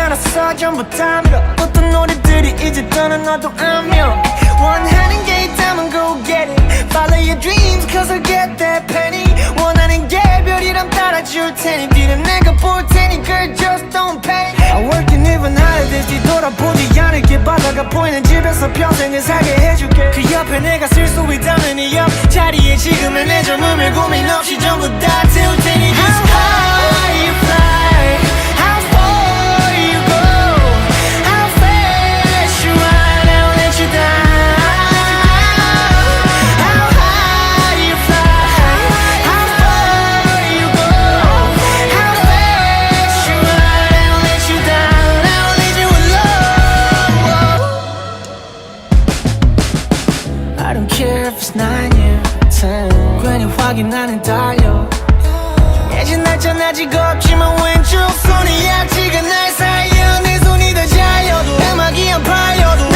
않았어 전부 다 밀어 어떤 노래들이 이제 떠나너도 안며 원하는 게 있다면 go get it Follow your dreams cause I'll get that penny 원하는 게 별이람 따라줄 테니 뒤는 내가 볼 테니 girl just don't pay I'm working even harder 뒤돌아보지 않을게 바다가 보이는 집에서 평생을 살게 해줄게 그 옆에 내가 쓸 수 있다면 이 옆자리에 지금의 내 젊음을 고민 없이 전부 다 태울 테니 Just high you fly How far you go How fast you run I'll let you down How high you fly How far you go How fast you run I'll let you down I'll lead you alone I don't care if it's 9 years 10 괜히 확인하는 달려 정해진 날짜 아직 없지만 왼쪽 손이 아직은 날 살려 내 손이 더 잘려도 음악이 안 팔려도